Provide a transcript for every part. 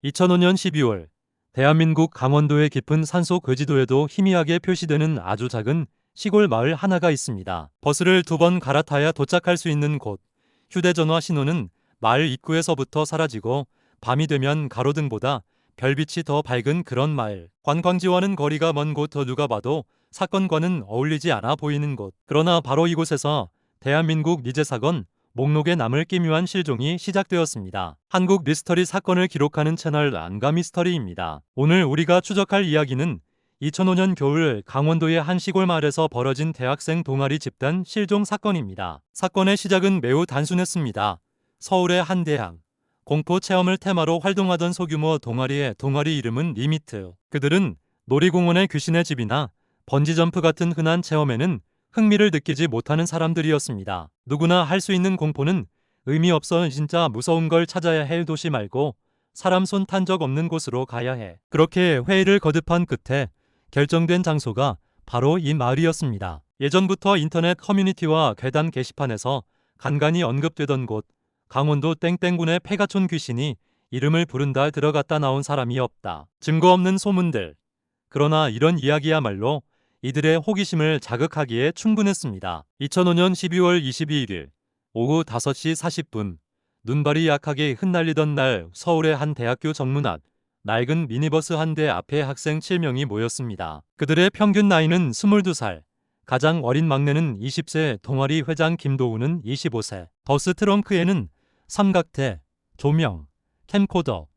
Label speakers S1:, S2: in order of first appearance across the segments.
S1: 2005년 12월 대한민국 강원도의 깊은 산속 거지도에도 희미하게 표시되는 아주 작은 시골 마을 하나가 있습니다. 버스를 2번 갈아타야 도착할 수 있는 곳. 휴대전화 신호는 마을 입구에서부터 사라지고 밤이 되면 가로등보다 별빛이 더 밝은 그런 마을. 관광지와는 거리가 먼 곳, 더 누가 봐도 사건과는 어울리지 않아 보이는 곳. 그러나 바로 이곳에서 대한민국 미제 사건 목록에 남을 기묘한 실종이 시작되었습니다. 한국 미스터리 사건을 기록하는 채널 안가미스터리입니다. 오늘 우리가 추적할 이야기는 2005년 겨울 강원도의 한 시골 마을에서 벌어진 대학생 동아리 집단 실종 사건입니다. 사건의 시작은 매우 단순했습니다. 서울의 한 대학 공포 체험을 테마로 활동하던 소규모 동아리의 동아리 이름은 리미트. 그들은 놀이공원의 귀신의 집이나 번지점프 같은 흔한 체험에는 흥미를 느끼지 못하는 사람들이었습니다. 누구나 할 수 있는 공포는 의미 없어, 진짜 무서운 걸 찾아야 해, 도시 말고 사람 손 탄 적 없는 곳으로 가야 해. 그렇게 회의를 거듭한 끝에 결정된 장소가 바로 이 마을이었습니다. 예전부터 인터넷 커뮤니티와 괴담 게시판에서 간간히 언급되던 곳, 강원도 땡땡군의 폐가촌 귀신이 이름을 부른다 들어갔다 나온 사람이 없다. 증거 없는 소문들. 그러나 이런 이야기야말로 이들의 호기심을 자극하기에 충분했습니다. 2005년 12월 22일 오후 5시 40분 눈발이 약하게 흩날리던 날 서울의 한 대학교 정문 앞 낡은 미니버스 한 대 앞에 학생 7명이 모였습니다. 그들의 평균 나이는 22살, 가장 어린 막내는 20세, 동아리 회장 김도우는 25세. 버스 트렁크에는 삼각대, 조명, 캠코더,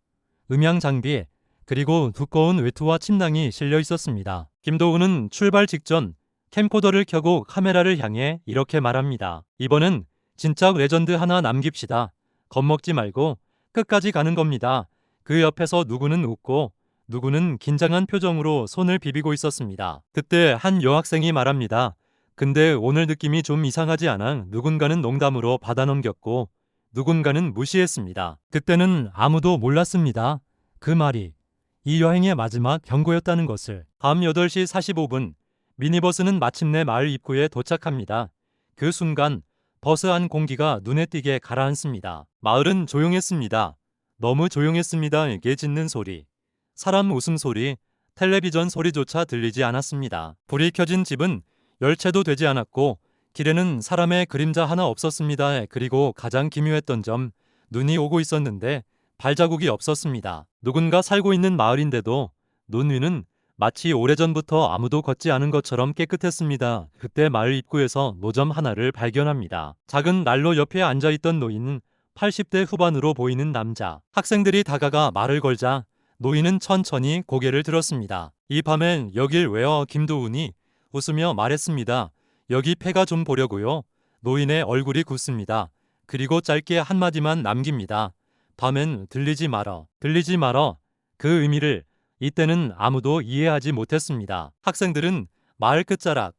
S1: 음향 장비, 그리고 두꺼운 외투와 침낭이 실려 있었습니다. 김도우는 출발 직전 캠코더를 켜고 카메라를 향해 이렇게 말합니다. 이번엔 진짜 레전드 하나 남깁시다. 겁먹지 말고 끝까지 가는 겁니다. 그 옆에서 누구는 웃고 누구는 긴장한 표정으로 손을 비비고 있었습니다. 그때 한 여학생이 말합니다. 근데 오늘 느낌이 좀 이상하지 않아? 누군가는 농담으로 받아넘겼고 누군가는 무시했습니다. 그때는 아무도 몰랐습니다. 그 말이 이 여행의 마지막 경고였다는 것을. 밤 8시 45분 미니버스는 마침내 마을 입구에 도착합니다. 그 순간 버스 안 공기가 눈에 띄게 가라앉습니다. 마을은 조용했습니다. 너무 조용했습니다. 개 짖는 소리, 사람 웃음소리, 텔레비전 소리조차 들리지 않았습니다. 불이 켜진 집은 열채도 되지 않았고 길에는 사람의 그림자 하나 없었습니다. 그리고 가장 기묘했던 점, 눈이 오고 있었는데 발자국이 없었습니다. 누군가 살고 있는 마을인데도 눈 위는 마치 오래전부터 아무도 걷지 않은 것처럼 깨끗했습니다. 그때 마을 입구에서 노점 하나를 발견합니다. 작은 난로 옆에 앉아있던 노인은 80대 후반으로 보이는 남자. 학생들이 다가가 말을 걸자 노인은 천천히 고개를 들었습니다. 이 밤엔 여길 왜요? 김도훈이 웃으며 말했습니다. 여기 폐가 좀 보려고요. 노인의 얼굴이 굳습니다. 그리고 짧게 한마디만 남깁니다. 밤엔 들리지 말어. 들리지 말어. 그 의미를 이때는 아무도 이해하지 못했습니다. 학생들은 마을 끝자락,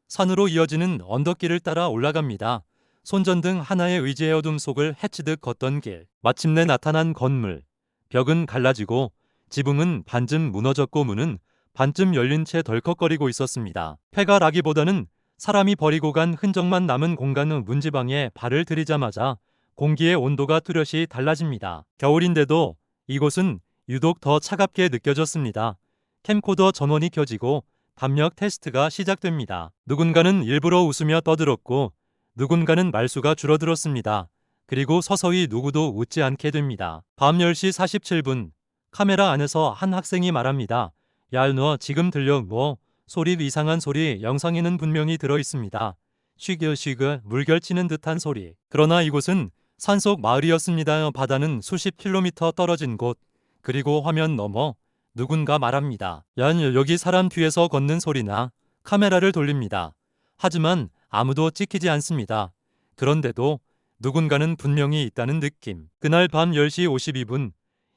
S1: 산으로 이어지는 언덕길을 따라 올라갑니다. 손전등 하나의 의지의 어둠 속을 헤치듯 걷던 길. 마침내 나타난 건물. 벽은 갈라지고 지붕은 반쯤 무너졌고 문은 반쯤 열린 채 덜컥거리고 있었습니다. 폐가라기보다는 사람이 버리고 간 흔적만 남은 공간의 문지방에 발을 들이자마자 공기의 온도가 뚜렷이 달라집니다. 겨울인데도 이곳은 유독 더 차갑게 느껴졌습니다. 캠코더 전원이 켜지고 담력 테스트가 시작됩니다. 누군가는 일부러 웃으며 떠들었고 누군가는 말수가 줄어들었습니다. 그리고 서서히 누구도 웃지 않게 됩니다. 밤 10시 47분 카메라 안에서 한 학생이 말합니다. 야, 너 지금 들려? 뭐? 소리, 이상한 소리. 영상에는 분명히 들어있습니다. 쉬그 물결치는 듯한 소리. 그러나 이곳은 산속 마을이었습니다. 바다는 수십 킬로미터 떨어진 곳. 그리고 화면 너머 누군가 말합니다. 야, 여기 사람 뒤에서 걷는 소리나. 카메라를 돌립니다. 하지만 아무도 찍히지 않습니다. 그런데도 누군가는 분명히 있다는 느낌. 그날 밤 10시 52분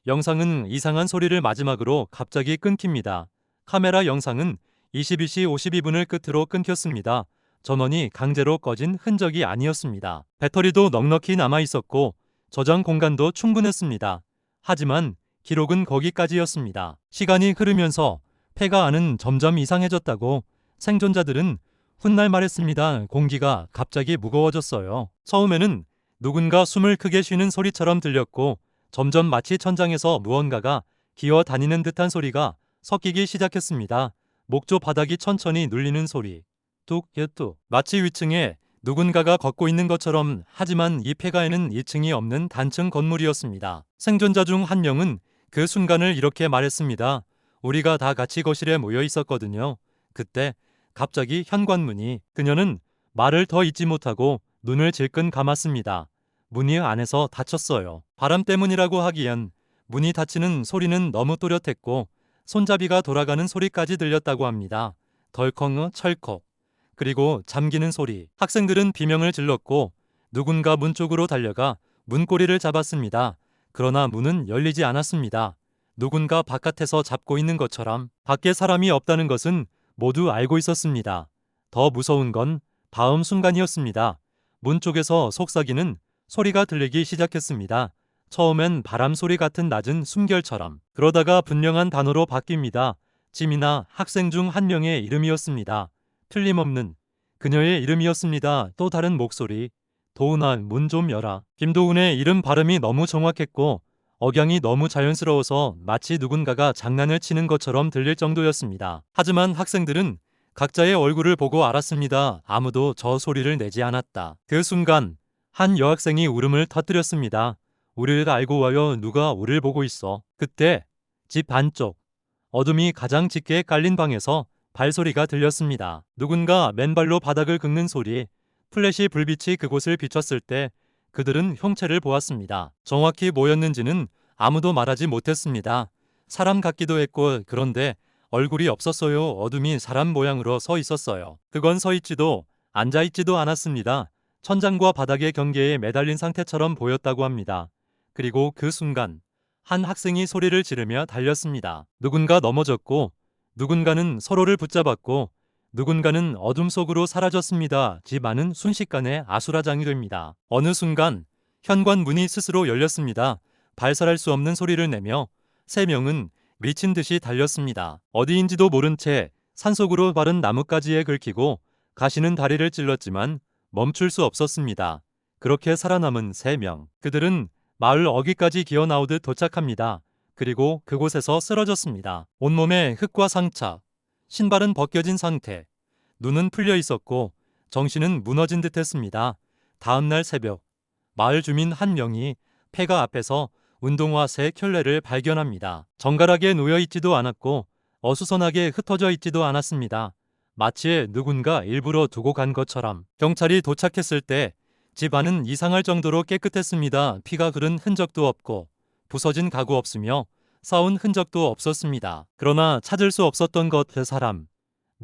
S1: 영상은 이상한 소리를 마지막으로 갑자기 끊깁니다. 카메라 영상은 22시 52분을 끝으로 끊겼습니다. 전원이 강제로 꺼진 흔적이 아니었습니다. 배터리도 넉넉히 남아 있었고 저장 공간도 충분했습니다. 하지만 기록은 거기까지였습니다. 시간이 흐르면서 폐가 안은 점점 이상해졌다고 생존자들은 훗날 말했습니다. 공기가 갑자기 무거워졌어요. 처음에는 누군가 숨을 크게 쉬는 소리처럼 들렸고 점점 마치 천장에서 무언가가 기어 다니는 듯한 소리가 섞이기 시작했습니다. 목조 바닥이 천천히 눌리는 소리. 뚝뚝. 마치 위층에 누군가가 걷고 있는 것처럼. 하지만 이 폐가에는 2층이 없는 단층 건물이었습니다. 생존자 중 한 명은 그 순간을 이렇게 말했습니다. 우리가 다 같이 거실에 모여 있었거든요. 그때 갑자기 현관문이. 그녀는 말을 더 잇지 못하고 눈을 질끈 감았습니다. 문이 안에서 닫혔어요. 바람 때문이라고 하기엔 문이 닫히는 소리는 너무 또렷했고 손잡이가 돌아가는 소리까지 들렸다고 합니다. 덜컹 철컥. 그리고 잠기는 소리. 학생들은 비명을 질렀고 누군가 문 쪽으로 달려가 문고리를 잡았습니다. 그러나 문은 열리지 않았습니다. 누군가 바깥에서 잡고 있는 것처럼. 밖에 사람이 없다는 것은 모두 알고 있었습니다. 더 무서운 건 다음 순간이었습니다. 문 쪽에서 속삭이는 소리가 들리기 시작했습니다. 처음엔 바람 소리 같은 낮은 숨결처럼. 그러다가 분명한 단어로 바뀝니다. 짐이나 학생 중 한 명의 이름이었습니다. 틀림없는 그녀의 이름이었습니다. 또 다른 목소리. 도훈아, 문 좀 열어. 김도훈의 이름 발음이 너무 정확했고 억양이 너무 자연스러워서 마치 누군가가 장난을 치는 것처럼 들릴 정도였습니다. 하지만 학생들은 각자의 얼굴을 보고 알았습니다. 아무도 저 소리를 내지 않았다. 그 순간 한 여학생이 울음을 터뜨렸습니다. 우리를 알고 와요. 누가 우리를 보고 있어. 그때 집 안쪽 어둠이 가장 짙게 깔린 방에서 발소리가 들렸습니다. 누군가 맨발로 바닥을 긁는 소리. 플래시 불빛이 그곳을 비췄을 때 그들은 형체를 보았습니다. 정확히 뭐였는지는 아무도 말하지 못했습니다. 사람 같기도 했고 그런데 얼굴이 없었어요. 어둠이 사람 모양으로 서 있었어요. 그건 서 있지도 앉아 있지도 않았습니다. 천장과 바닥의 경계에 매달린 상태처럼 보였다고 합니다. 그리고 그 순간 한 학생이 소리를 지르며 달렸습니다. 누군가 넘어졌고 누군가는 서로를 붙잡았고 누군가는 어둠 속으로 사라졌습니다. 집 안은 순식간에 아수라장이 됩니다. 어느 순간 현관 문이 스스로 열렸습니다. 발설할 수 없는 소리를 내며 세 명은 미친 듯이 달렸습니다. 어디인지도 모른 채 산속으로 바른 나뭇가지에 긁히고 가시는 다리를 찔렀지만 멈출 수 없었습니다. 그렇게 살아남은 세 명. 그들은 마을 어귀까지 기어 나오듯 도착합니다. 그리고 그곳에서 쓰러졌습니다. 온몸에 흙과 상처, 신발은 벗겨진 상태, 눈은 풀려 있었고 정신은 무너진 듯했습니다. 다음 날 새벽, 마을 주민 한 명이 폐가 앞에서 운동화 세 켤레를 발견합니다. 정갈하게 놓여 있지도 않았고 어수선하게 흩어져 있지도 않았습니다. 마치 누군가 일부러 두고 간 것처럼. 경찰이 도착했을 때 집안은 이상할 정도로 깨끗했습니다. 피가 흐른 흔적도 없고 부서진 가구 없으며 싸운 흔적도 없었습니다. 그러나 찾을 수 없었던 것 그 사람.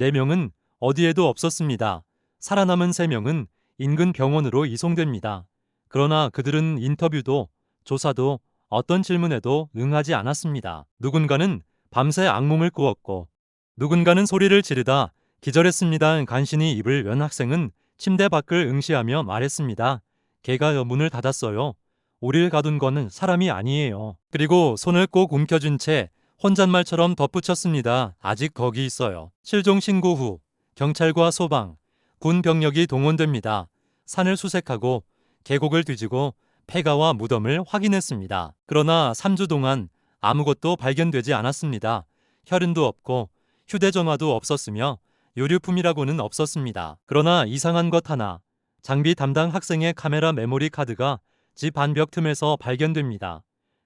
S1: 4명은 어디에도 없었습니다. 살아남은 3명은 인근 병원으로 이송됩니다. 그러나 그들은 인터뷰도 조사도 어떤 질문에도 응하지 않았습니다. 누군가는 밤새 악몽을 꾸었고 누군가는 소리를 지르다 기절했습니다. 간신히 입을 연 학생은 침대 밖을 응시하며 말했습니다. 걔가 문을 닫았어요. 우릴 가둔 거는 사람이 아니에요. 그리고 손을 꼭 움켜쥔 채 혼잣말처럼 덧붙였습니다. 아직 거기 있어요. 실종 신고 후 경찰과 소방, 군 병력이 동원됩니다. 산을 수색하고 계곡을 뒤지고 폐가와 무덤을 확인했습니다. 그러나 3주 동안 아무것도 발견되지 않았습니다. 혈흔도 없고 휴대전화도 없었으며 유류품이라고는 없었습니다. 그러나 이상한 것 하나. 장비 담당 학생의 카메라 메모리 카드가 집 안벽 틈에서 발견됩니다.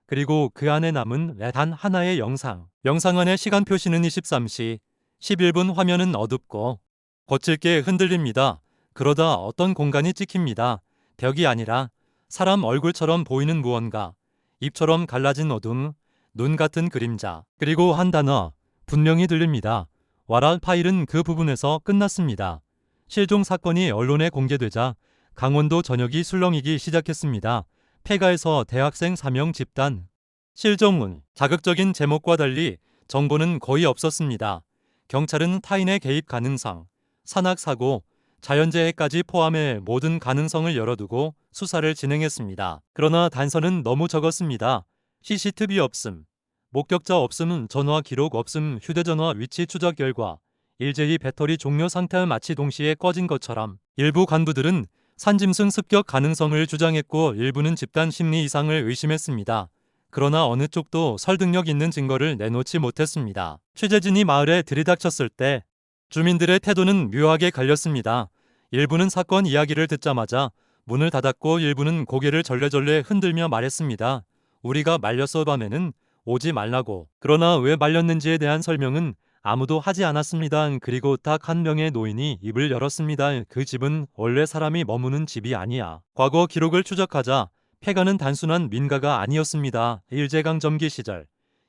S1: 그리고 그 안에 남은 단 하나의 영상. 영상 안의 시간 표시는 23시 11분. 화면은 어둡고 거칠게 흔들립니다. 그러다 어떤 공간이 찍힙니다. 벽이 아니라 사람 얼굴처럼 보이는 무언가. 입처럼 갈라진 어둠, 눈 같은 그림자. 그리고 한 단어, 분명히 들립니다. 와라. 파일은 그 부분에서 끝났습니다. 실종 사건이 언론에 공개되자 강원도 전역이 술렁이기 시작했습니다. 폐가에서 대학생 4명 집단. 실종은 자극적인 제목과 달리 정보는 거의 없었습니다. 경찰은 타인의 개입 가능성, 산악사고, 자연재해까지 포함해 모든 가능성을 열어두고 수사를 진행했습니다. 그러나 단서는 너무 적었습니다. CCTV 없음, 목격자 없음, 전화 기록 없음, 휴대전화 위치 추적 결과 일제히 배터리 종료 상태 마치 동시에 꺼진 것처럼. 일부 간부들은 산짐승 습격 가능성을 주장했고 일부는 집단 심리 이상을 의심했습니다. 그러나 어느 쪽도 설득력 있는 증거를 내놓지 못했습니다. 취재진이 마을에 들이닥쳤을 때 주민들의 태도는 묘하게 갈렸습니다. 일부는 사건 이야기를 듣자마자 문을 닫았고 일부는 고개를 절레절레 흔들며 말했습니다. 우리가 말렸어 밤에는 오지 말라고. 그러나 왜 말렸는지에 대한 설명은 아무도 하지 않았습니다. 그리고 딱 한 명의 노인이 입을 열었습니다. 그 집은 원래 사람이 머무는 집이 아니야. 과거 기록을 추적하자 폐가는 단순한 민가가 아니었습니다. 일제강점기 시절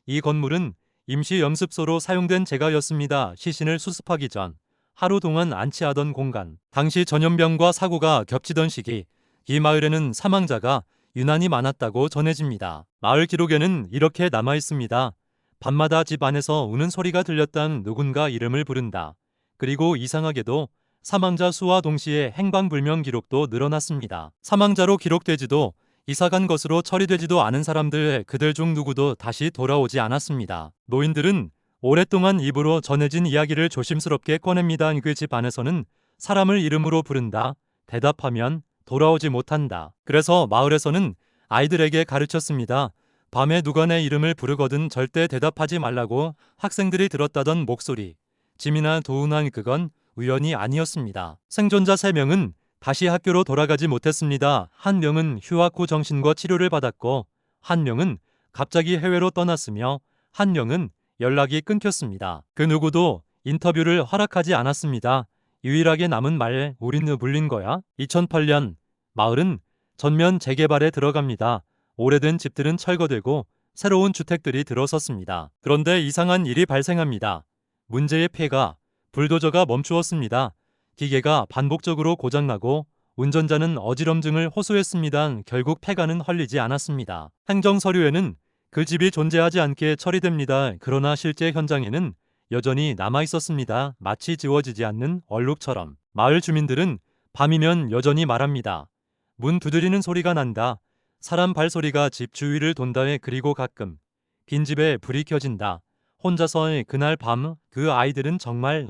S1: 이 건물은 임시 연습소로 사용된 제가였습니다. 시신을 수습하기 전 하루 동안 안치하던 공간. 당시 전염병과 사고가 겹치던 시기 이 마을에는 사망자가 유난히 많았다고 전해집니다. 마을 기록에는 이렇게 남아 있습니다. 밤마다 집 안에서 우는 소리가 들렸던 누군가 이름을 부른다. 그리고 이상하게도 사망자 수와 동시에 행방불명 기록도 늘어났습니다. 사망자로 기록되지도 이사간 것으로 처리되지도 않은 사람들, 그들 중 누구도 다시 돌아오지 않았습니다. 노인들은 오랫동안 입으로 전해진 이야기를 조심스럽게 꺼냅니다. 그 집 안에서는 사람을 이름으로 부른다. 대답하면 돌아오지 못한다. 그래서 마을에서는 아이들에게 가르쳤습니다. 밤에 누가 내 이름을 부르거든 절대 대답하지 말라고. 학생들이 들었다던 목소리. 짐이나 도운한 그건 우연이 아니었습니다. 생존자 3명은 다시 학교로 돌아가지 못했습니다. 한 명은 휴학 후 정신과 치료를 받았고 한 명은 갑자기 해외로 떠났으며 한 명은 연락이 끊겼습니다. 그 누구도 인터뷰를 허락하지 않았습니다. 유일하게 남은 말, 우린 물린 거야? 2008년 마을은 전면 재개발에 들어갑니다. 오래된 집들은 철거되고 새로운 주택들이 들어섰습니다. 그런데 이상한 일이 발생합니다. 문제의 폐가 불도저가 멈추었습니다. 기계가 반복적으로 고장나고 운전자는 어지럼증을 호소했습니다. 결국 폐가는 헐리지 않았습니다. 행정서류에는 그 집이 존재하지 않게 처리됩니다. 그러나 실제 현장에는 여전히 남아 있었습니다. 마치 지워지지 않는 얼룩처럼. 마을 주민들은 밤이면 여전히 말합니다. 문 두드리는 소리가 난다. 사람 발소리가 집 주위를 돈다. 그리고 가끔 빈집에 불이 켜진다. 혼자서 그날 밤 그 아이들은 정말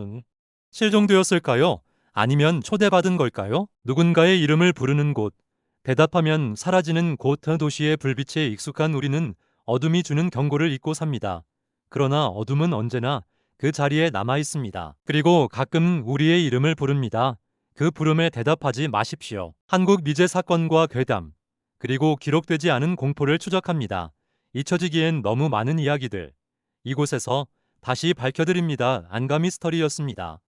S1: 실종되었을까요? 아니면 초대받은 걸까요? 누군가의 이름을 부르는 곳, 대답하면 사라지는 곳. 도시의 불빛에 익숙한 우리는 어둠이 주는 경고를 잊고 삽니다. 그러나 어둠은 언제나 그 자리에 남아 있습니다. 그리고 가끔 우리의 이름을 부릅니다. 그 부름에 대답하지 마십시오. 한국 미제 사건과 괴담, 그리고 기록되지 않은 공포를 추적합니다. 잊혀지기엔 너무 많은 이야기들. 이곳에서 다시 밝혀드립니다. 안가미 스토리였습니다.